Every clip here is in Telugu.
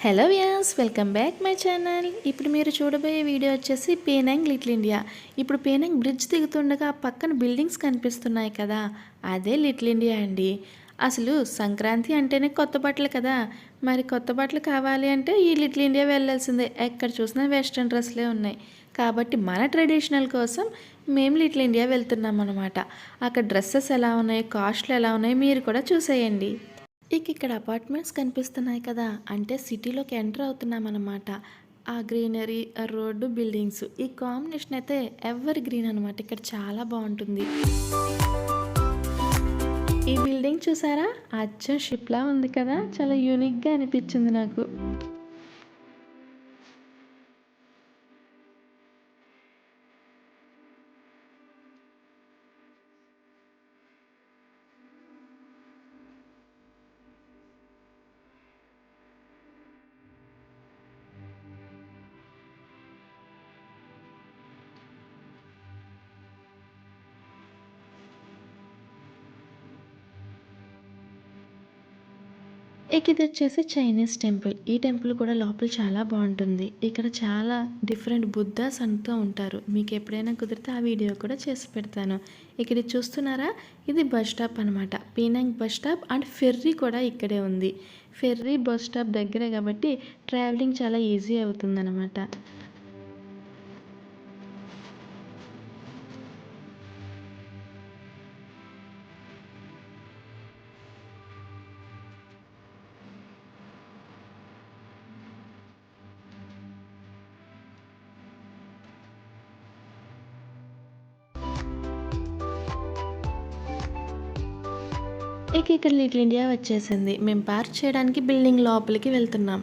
Hello viewers, welcome back my channel. ఇప్పుడు మీరు చూడబోయే వీడియో వచ్చేసి పేనాంగ్ లిటిల్ ఇండియా. ఇప్పుడు పేనాంగ్ బ్రిడ్జ్ దిగుతుండగా పక్కన బిల్డింగ్స్ కనిపిస్తున్నాయి కదా, అదే లిటిల్ ఇండియా అండి. అసలు సంక్రాంతి అంటేనే కొత్త బట్టలు కదా, మరి కొత్త బట్టలు కావాలి అంటే ఈ లిటిల్ ఇండియా వెళ్ళాల్సిందే. ఎక్కడ చూసినా వెస్ట్రన్ డ్రెస్లే ఉన్నాయి. కాబట్టి మన ట్రెడిషనల్ కోసం మేము లిటిల్ ఇండియా వెళ్తున్నాం అనమాట. అక్కడ డ్రెస్సెస్ ఎలా ఉన్నాయి, కాస్ట్లు ఎలా ఉన్నాయి మీరు కూడా చూసేయండి. ఇక్కడ అపార్ట్మెంట్స్ కనిపిస్తున్నాయి కదా, అంటే సిటీలోకి ఎంటర్ అవుతున్నాం అనమాట. ఆ గ్రీనరీ, ఆ రోడ్డు, బిల్డింగ్స్, ఈ కాంబినేషన్ అయితే ఎవర్ గ్రీన్ అనమాట. ఇక్కడ చాలా బాగుంటుంది. ఈ బిల్డింగ్ చూసారా, అచ్చం షిప్లా ఉంది కదా, చాలా యూనిక్గా అనిపించింది నాకు. ఇది వచ్చేసి చైనీస్ టెంపుల్. ఈ టెంపుల్ కూడా లోపల చాలా బాగుంటుంది. ఇక్కడ చాలా డిఫరెంట్ బుద్ధాస్ అంతా ఉంటారు. మీకు ఎప్పుడైనా కుదిరితే ఆ వీడియో కూడా చేసి పెడతాను. ఇక్కడ చూస్తున్నారా, ఇది బస్ స్టాప్ అనమాట. పీనాంగ్ బస్ స్టాప్ అండ్ ఫెర్రీ కూడా ఇక్కడే ఉంది. ఫెర్రీ బస్ స్టాప్ దగ్గరే కాబట్టి ట్రావెలింగ్ చాలా ఈజీ అవుతుంది అనమాట. ఇక్కడ లిటిల్ ఇండియా వచ్చేసింది. మేము పార్క్ చేయడానికి బిల్డింగ్ లోపలికి వెళ్తున్నాం.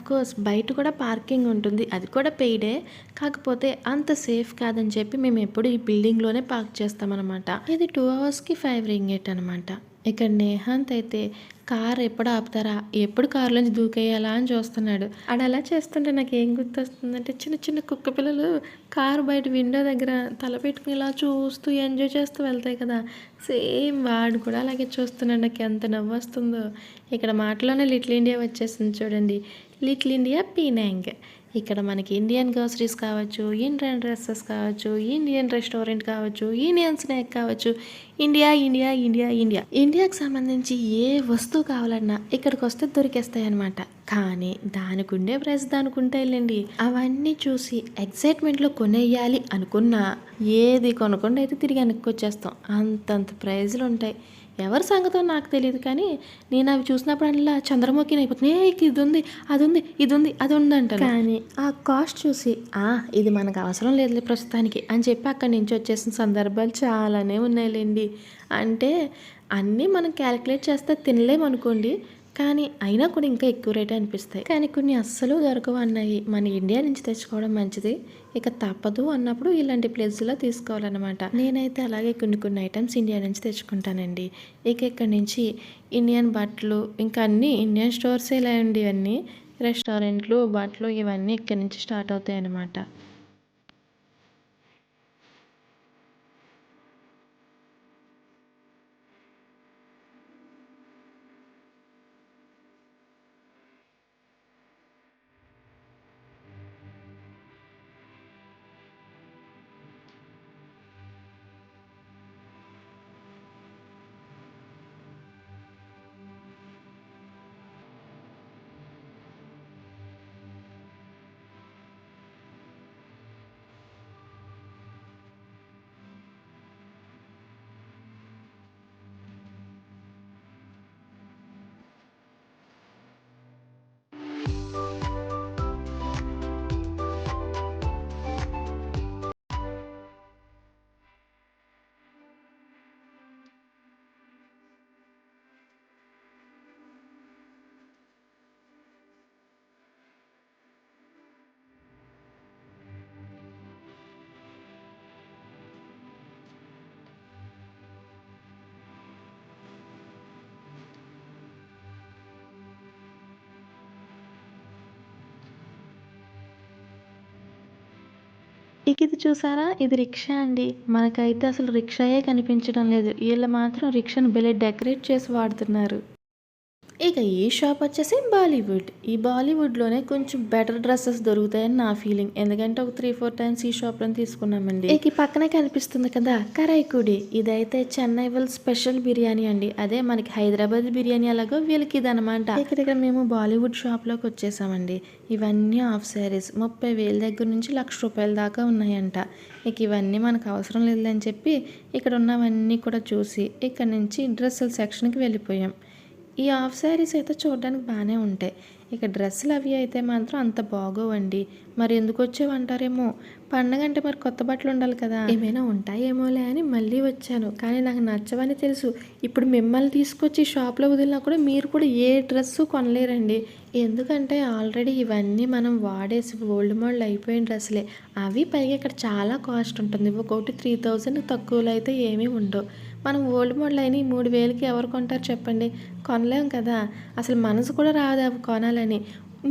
కోర్స్ బయట కూడా పార్కింగ్ ఉంటుంది, అది కూడా పెయిడే. కాకపోతే అంత సేఫ్ కాదని చెప్పి మేము ఎప్పుడు ఈ బిల్డింగ్లోనే పార్క్ చేస్తామన్నమాట. ఇది 2 అవర్స్కి 5 రింగేట్ అనమాట. ఇక్కడ నేహాంత్ అయితే కార్ ఎప్పుడు ఆపుతారా, ఎప్పుడు కారులోంచి దూకేయాలా అని చూస్తున్నాడు. ఆడు అలా చేస్తుంటే నాకు ఏం గుర్తొస్తుందంటే, చిన్న చిన్న కుక్క పిల్లలు కారు బయట విండో దగ్గర తల పెట్టుకుని ఇలా చూస్తూ ఎంజాయ్ చేస్తూ వెళ్తాయి కదా, సేమ్ వాడు కూడా అలాగే చూస్తున్నాడు. నాకు ఎంత నవ్వు వస్తుందో. ఇక్కడ మాటలోనే లిటిల్ ఇండియా వచ్చేసింది చూడండి. Little India Penang. ఇక్కడ మనకి ఇండియన్ గ్రోసరీస్ కావచ్చు, ఇండియన్ డ్రెస్సెస్ కావచ్చు, ఇండియన్ రెస్టారెంట్ కావచ్చు, ఇండియన్ స్నాక్ కావచ్చు, ఇండియా ఇండియా ఇండియా ఇండియా ఇండియాకి సంబంధించి ఏ వస్తువు కావాలన్నా ఇక్కడికి వస్తే దొరికేస్తాయి అనమాట. కానీ దానికి ఉండే ప్రైస్ దానికి ఉంటాయిలేండి. అవన్నీ చూసి ఎక్సైట్మెంట్లో కొనేయాలి అనుకున్నా ఏది కొనకుండా అయితే తిరిగి వెనక్కి వచ్చేస్తాం. అంతంత ప్రైజులు ఉంటాయి. ఎవరి సంగతో నాకు తెలియదు, కానీ నేను అవి చూసినప్పుడు అలా చంద్రముఖిని అయిపోతుంది. ఇది ఉంది, అది ఉంది, ఇది ఉంది, అది ఉంది అంటాను. కానీ ఆ కాస్ట్ చూసి ఇది మనకు అవసరం లేదు ప్రస్తుతానికి అని చెప్పి అక్కడి నుంచి వచ్చేసిన సందర్భాలు చాలానే ఉన్నాయిలేండి. అంటే అన్నీ మనం క్యాలిక్యులేట్ చేస్తే తినలేమనుకోండి, కానీ అయినా కూడా ఇంకా ఎక్కువ రేటే అనిపిస్తాయి. కానీ కొన్ని అస్సలు దొరకవు అన్నాయి. మన ఇండియా నుంచి తెచ్చుకోవడం మంచిది. ఇక తప్పదు అన్నప్పుడు ఇలాంటి ప్లేస్లో తీసుకోవాలన్నమాట. నేనైతే అలాగే కొన్ని ఐటమ్స్ ఇండియా నుంచి తెచ్చుకుంటానండి. ఇక్కడి నుంచి ఇండియన్ బట్టలు, ఇంకా అన్నీ ఇండియన్ స్టోర్సే లేండి. ఇవన్నీ రెస్టారెంట్లు, బట్టలు ఇవన్నీ ఇక్కడి నుంచి స్టార్ట్ అవుతాయి అన్నమాట. ఇది చూసారా, ఇది రిక్షా అండి. మనకైతే అసలు రిక్షాయే కనిపించడం లేదు. వీళ్ళు మాత్రం రిక్షాను భలే డెకరేట్ చేసి వాడుతున్నారు. ఇక ఈ షాప్ వచ్చేసి బాలీవుడ్. ఈ బాలీవుడ్‌లోనే కొంచెం బెటర్ డ్రెసెస్ దొరుకుతాయని నా ఫీలింగ్. ఎందుకంటే ఒక 3, 4 టైమ్స్ ఈ షాప్‌లోనే తీసుకున్నామండి. ఇక ఈ పక్కనే కనిపిస్తుంది కదా కరైకుడి. ఇదైతే చెన్నై వాళ్ళ స్పెషల్ బిర్యానీ అండి. అదే మనకి హైదరాబాద్ బిర్యానీ ఎలాగో వీళ్ళకి ఇదనమాట. ఇక్కడ మేము బాలీవుడ్ షాప్‌లోకి వచ్చేసామండి. ఇవన్నీ హాఫ్ శారీస్ 30,000 దగ్గర నుంచి ₹1,00,000 దాకా ఉన్నాయంట. ఇక ఇవన్నీ మనకు అవసరం లేదులే చెప్పి ఇక్కడ ఉన్నవన్నీ కూడా చూసి ఇక్కడ నుంచి డ్రెస్సుల సెక్షన్‌కి వెళ్ళిపోయాం. ఈ హాఫ్ శారీస్ అయితే చూడడానికి బాగానే ఉంటాయి. ఇక డ్రెస్సులు అవి అయితే మాత్రం అంత బాగోవండి. మరి ఎందుకు వచ్చేవంటారేమో. పండగ అంటే మరి కొత్త బట్టలు ఉండాలి కదా, ఏమైనా ఉంటాయేమోలే అని మళ్ళీ వచ్చాను. కానీ నాకు నచ్చవని తెలుసు. ఇప్పుడు మిమ్మల్ని తీసుకొచ్చి షాప్లో వదిలినా కూడా మీరు కూడా ఏ డ్రెస్సు కొనలేరండి. ఎందుకంటే ఆల్రెడీ ఇవన్నీ మనం వాడేసి ఓల్డ్ మోడల్ అయిపోయిన డ్రెస్సులే. అవి పైగా ఇక్కడ చాలా కాస్ట్ ఉంటుంది. ఒక్కొక్కటి 3,000 తక్కువలో అయితే ఏమీ ఉండవు. మనం ఓల్డ్ మోడల్ అయిన ఈ 3,000కి ఎవరు కొంటారు చెప్పండి. కొనలేం కదా. అసలు మనసు కూడా రాదు అవి కొనాలని.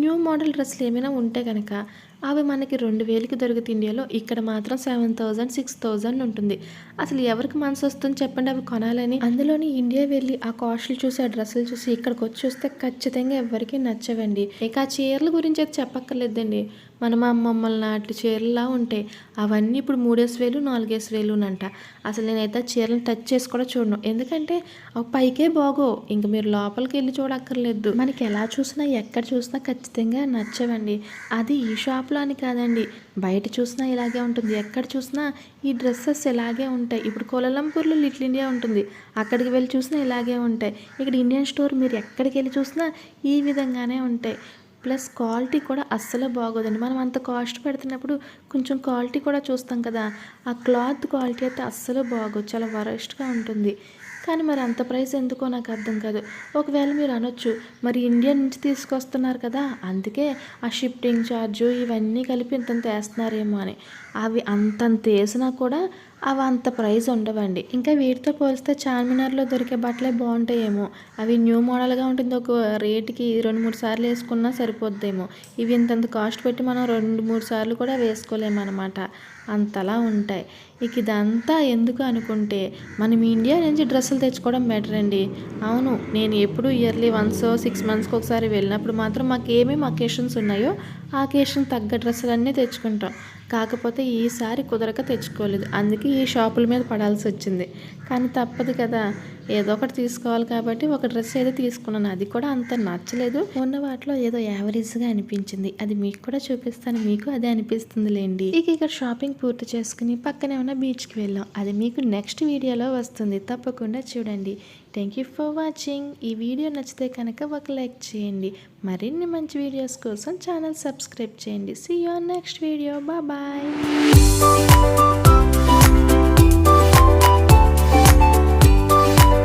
న్యూ మోడల్ డ్రెస్సులు ఏమైనా ఉంటే కనుక అవి మనకి 2,000కి దొరుకుతుంది ఇండియాలో. ఇక్కడ మాత్రం 7,000, 6,000 ఉంటుంది. అసలు ఎవరికి మనసు వస్తుంది చెప్పండి అవి కొనాలని. అందులోని ఇండియా వెళ్ళి ఆ కాస్ట్లు చూసి ఆ డ్రెస్సులు చూసి ఇక్కడికి వచ్చి చూస్తే ఖచ్చితంగా ఎవరికి నచ్చవండి. ఇక ఆ చీరల గురించి అయితే చెప్పక్కర్లేదండి. మన అమ్మమ్మల నాటి చీరలా ఉంటాయి. అవన్నీ ఇప్పుడు 3,000, 4,000 అసలు నేనైతే చీరలను టచ్ చేసి కూడా చూడను. ఎందుకంటే అవి పైకే బాగో. ఇంక మీరు లోపలికి వెళ్ళి చూడక్కర్లేదు. మనకి ఎలా చూసినా ఎక్కడ చూసినా ఖచ్చితంగా నచ్చవండి. అది ఈ షాప్లో అని కాదండి, బయట చూసినా ఇలాగే ఉంటుంది. ఎక్కడ చూసినా ఈ డ్రెస్సెస్ ఇలాగే ఉంటాయి. ఇప్పుడు కోలాలంపూర్లో లిటిల్ ఇండియా ఉంటుంది. అక్కడికి వెళ్ళి చూసినా ఇలాగే ఉంటాయి. ఇక్కడ ఇండియన్ స్టోర్ మీరు ఎక్కడికి వెళ్ళి చూసినా ఈ విధంగానే ఉంటాయి. ప్లస్ క్వాలిటీ కూడా అస్సలు బాగోదండి. మనం అంత కాస్ట్ పెడుతున్నప్పుడు కొంచెం క్వాలిటీ కూడా చూస్తాం కదా. ఆ క్లాత్ క్వాలిటీ అయితే అస్సలు బాగోదు. చాలా వరస్ట్గా ఉంటుంది. కానీ మరి అంత ప్రైస్ ఎందుకో నాకు అర్థం కాదు. ఒకవేళ మీరు అనొచ్చు మరి ఇండియా నుంచి తీసుకొస్తున్నారు కదా అందుకే ఆ షిఫ్టింగ్ ఛార్జు ఇవన్నీ కలిపి ఇంతంత వేస్తున్నారేమో అని. అవి అంతంత వేసినా కూడా అవి అంత ప్రైస్ ఉండవండి. ఇంకా వీటితో పోలిస్తే చార్మినార్లో దొరికే బట్టలే బాగుంటాయేమో. అవి న్యూ మోడల్గా ఉంటుంది. ఒక రేటుకి 2-3 సార్లు వేసుకున్నా సరిపోద్దేమో. ఇవి ఇంతంత కాస్ట్ పెట్టి మనం 2-3 సార్లు కూడా వేసుకోలేమన్నమాట. అంతలా ఉంటాయి. ఇక ఇదంతా ఎందుకు అనుకుంటే మనం ఇండియా నుంచి డ్రెస్సులు తెచ్చుకోవడం బెటర్ అండి. అవును, నేను ఎప్పుడు ఇయర్లీ వన్స్ 6 మంత్స్కి ఒకసారి వెళ్ళినప్పుడు మాత్రం మాకు ఏమేమి అకేషన్స్ ఉన్నాయో ఆ అకేషన్ తగ్గ డ్రెస్సులన్నీ తెచ్చుకుంటాం. కాకపోతే ఈసారి కుదరక తెచ్చుకోలేదు. అందుకే ఈ షాపుల మీద పడాల్సి వచ్చింది. కానీ తప్పదు కదా, ఏదో ఒకటి తీసుకోవాలి కాబట్టి ఒక డ్రెస్ ఏదో తీసుకున్నాను. అది కూడా అంత నచ్చలేదు. ఉన్న వాటిలో ఏదో యావరేజ్గా అనిపించింది. అది మీకు కూడా చూపిస్తాను. మీకు అదే అనిపిస్తుంది లేండి. ఇక ఇక్కడ షాపింగ్ పూర్తి చేసుకుని పక్కనే ఉన్న బీచ్కి వెళ్ళాం. అది మీకు నెక్స్ట్ వీడియోలో వస్తుంది. తప్పకుండా చూడండి. Thank you for watching. ఈ వీడియో నచ్చితే కనుక ఒక లైక్ చేయండి. మరిన్ని మంచి వీడియోస్ కోసం ఛానల్ సబ్స్క్రైబ్ చేయండి. See you on next video. Bye.